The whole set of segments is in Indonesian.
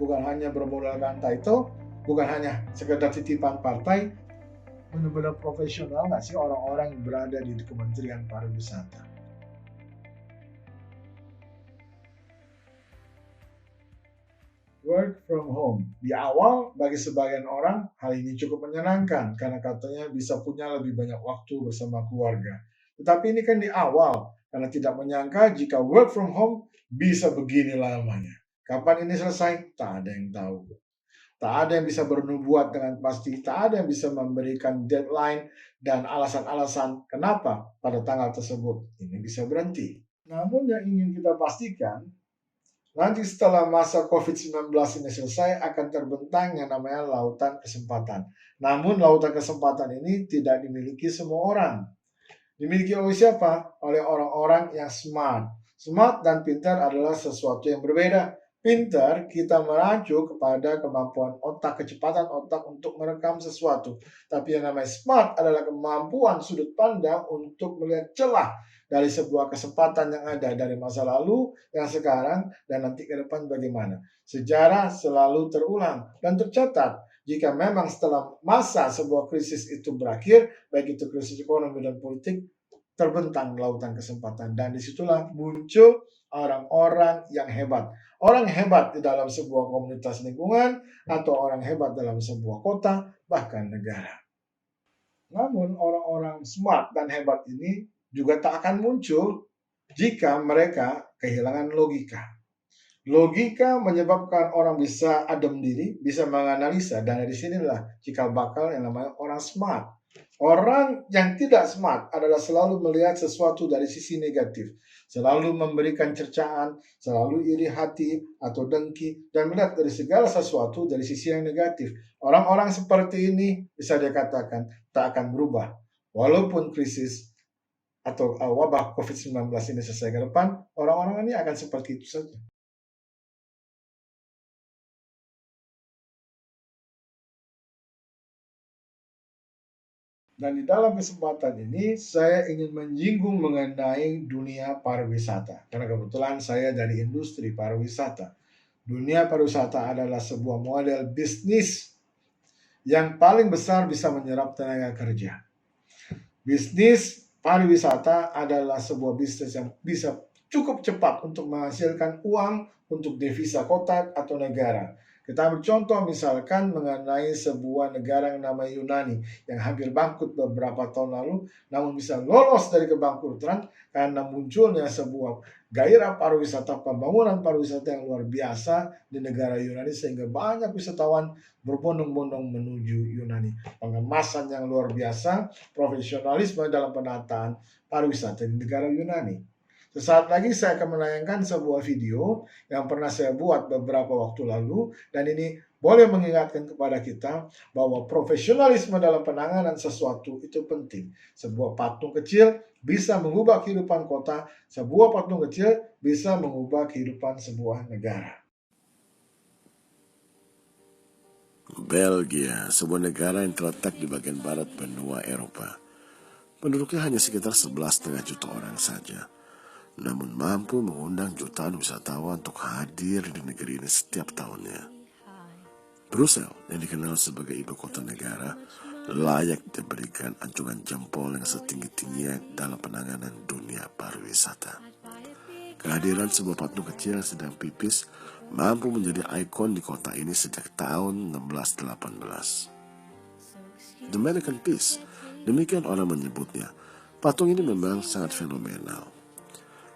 bukan hanya bermodalkan title, bukan hanya sekedar titipan partai. Benar-benar profesional nggak sih orang-orang yang berada di Kementerian Pariwisata? Work from home. Di awal, bagi sebagian orang, hal ini cukup menyenangkan karena katanya bisa punya lebih banyak waktu bersama keluarga. Tetapi ini kan di awal, karena tidak menyangka jika work from home bisa begini lamanya. Kapan ini selesai? Tak ada yang tahu. Tak ada yang bisa bernubuat dengan pasti, tak ada yang bisa memberikan deadline dan alasan-alasan kenapa pada tanggal tersebut ini bisa berhenti. Namun yang ingin kita pastikan, nanti setelah masa COVID-19 ini selesai akan terbentang yang namanya lautan kesempatan. Namun lautan kesempatan ini tidak dimiliki semua orang. Dimiliki oleh siapa? Oleh orang-orang yang smart. Smart dan pintar adalah sesuatu yang berbeda. Pintar, kita merancu kepada kemampuan otak, kecepatan otak untuk merekam sesuatu. Tapi yang namanya smart adalah kemampuan sudut pandang untuk melihat celah dari sebuah kesempatan yang ada dari masa lalu, yang sekarang, dan nanti ke depan bagaimana. Sejarah selalu terulang dan tercatat. Jika memang setelah masa sebuah krisis itu berakhir, baik itu krisis ekonomi dan politik, terbentang lautan kesempatan. Dan disitulah muncul orang-orang yang hebat. Orang hebat di dalam sebuah komunitas lingkungan, atau orang hebat dalam sebuah kota, bahkan negara. Namun orang-orang smart dan hebat ini juga tak akan muncul jika mereka kehilangan logika. Logika menyebabkan orang bisa adem diri, bisa menganalisa, dan dari sinilah cikal bakal yang namanya orang smart. Orang yang tidak smart adalah selalu melihat sesuatu dari sisi negatif, selalu memberikan cercaan, selalu iri hati atau dengki, dan melihat dari segala sesuatu dari sisi yang negatif. Orang-orang seperti ini bisa dikatakan tak akan berubah. Walaupun krisis atau wabah COVID-19 ini selesai ke depan, orang-orang ini akan seperti itu saja. Dan di dalam kesempatan ini saya ingin menyinggung mengenai dunia pariwisata. Karena kebetulan saya dari industri pariwisata. Dunia pariwisata adalah sebuah model bisnis yang paling besar bisa menyerap tenaga kerja. Bisnis pariwisata adalah sebuah bisnis yang bisa cukup cepat untuk menghasilkan uang untuk devisa kota atau negara. Kita ambil contoh misalkan mengenai sebuah negara yang namanya Yunani yang hampir bangkrut beberapa tahun lalu, namun bisa lolos dari kebangkrutan karena munculnya sebuah gairah pariwisata, pembangunan pariwisata yang luar biasa di negara Yunani sehingga banyak wisatawan berbondong-bondong menuju Yunani. Pengemasan yang luar biasa, profesionalisme dalam penataan pariwisata di negara Yunani. Sesaat lagi saya akan menayangkan sebuah video yang pernah saya buat beberapa waktu lalu, dan ini boleh mengingatkan kepada kita bahwa profesionalisme dalam penanganan sesuatu itu penting. Sebuah patung kecil bisa mengubah kehidupan kota, sebuah patung kecil bisa mengubah kehidupan sebuah negara. Belgia, sebuah negara yang terletak di bagian barat benua Eropa. Penduduknya hanya sekitar 11,5 juta orang saja, namun mampu mengundang jutaan wisatawan untuk hadir di negeri ini setiap tahunnya. Brussels, yang dikenal sebagai ibu kota negara, layak diberikan acungan jempol yang setinggi-tingginya dalam penanganan dunia pariwisata. Kehadiran sebuah patung kecil yang sedang pipis mampu menjadi ikon di kota ini sejak tahun 1618. The Mannequin Piece, demikian orang menyebutnya. Patung ini memang sangat fenomenal.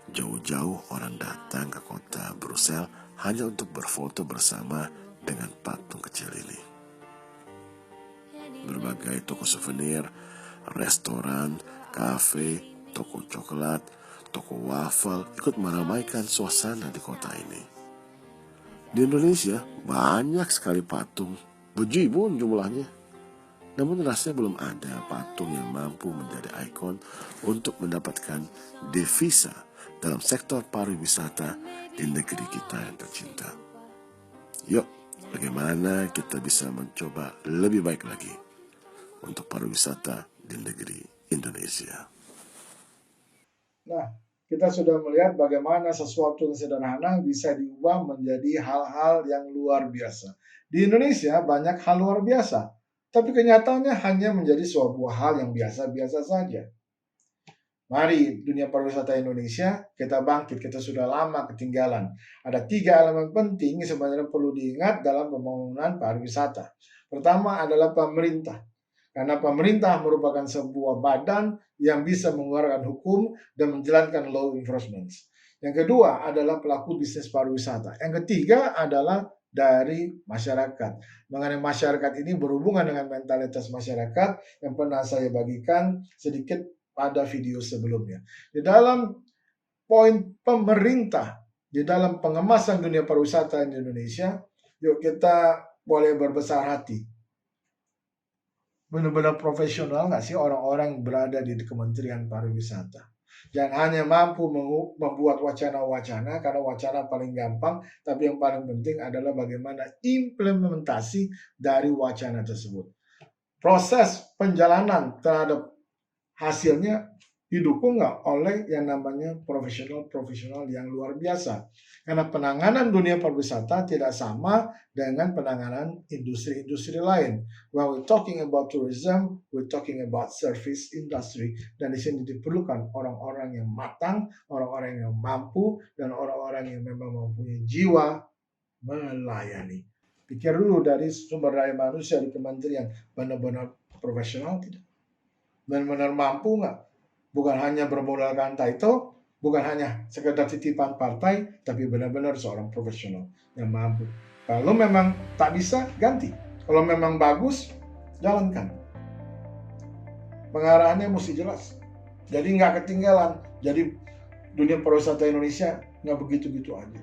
Jauh-jauh orang datang ke kota Brussels hanya untuk berfoto bersama dengan patung kecil ini. Berbagai toko souvenir, restoran, kafe, toko coklat, toko wafel ikut meramaikan suasana di kota ini. Di Indonesia banyak sekali patung, bejibun jumlahnya. Namun rasanya belum ada patung yang mampu menjadi ikon untuk mendapatkan devisa dalam sektor pariwisata di negeri kita yang tercinta. Yuk, bagaimana kita bisa mencoba lebih baik lagi untuk pariwisata di negeri Indonesia. Nah, kita sudah melihat bagaimana sesuatu yang sederhana bisa diubah menjadi hal-hal yang luar biasa. Di Indonesia banyak hal luar biasa, tapi kenyataannya hanya menjadi sebuah hal yang biasa-biasa saja. Mari dunia pariwisata Indonesia, kita bangkit, kita sudah lama ketinggalan. Ada 3 elemen penting yang sebenarnya perlu diingat dalam pembangunan pariwisata. Pertama adalah pemerintah. Karena pemerintah merupakan sebuah badan yang bisa mengeluarkan hukum dan menjalankan law enforcement. Yang kedua adalah pelaku bisnis pariwisata. Yang ketiga adalah dari masyarakat. Mengenai masyarakat ini berhubungan dengan mentalitas masyarakat yang pernah saya bagikan sedikit pada video sebelumnya. Di dalam poin pemerintah, di dalam pengemasan dunia pariwisata di Indonesia, yuk kita boleh berbesar hati. Benar-benar profesional nggak sih orang-orang yang berada di Kementerian Pariwisata? Jangan hanya mampu membuat wacana-wacana, karena wacana paling gampang, tapi yang paling penting adalah bagaimana implementasi dari wacana tersebut. Proses penjalanan terhadap hasilnya didukung nggak oleh yang namanya profesional yang luar biasa. Karena penanganan dunia pariwisata tidak sama dengan penanganan industri-industri lain. When we're talking about tourism, we're talking about service industry. Dan di sini diperlukan orang-orang yang matang, orang-orang yang mampu, dan orang-orang yang memang mempunyai jiwa melayani. Pikir dulu dari sumber daya manusia di kementerian, benar-benar profesional tidak? Benar-benar mampu nggak? Bukan hanya bermodalkan title, bukan hanya sekedar titipan partai, tapi benar-benar seorang profesional yang mampu. Kalau memang tak bisa, ganti. Kalau memang bagus, jalankan. Pengarahannya mesti jelas. Jadi nggak ketinggalan. Jadi dunia pariwisata Indonesia nggak begitu-begitu aja.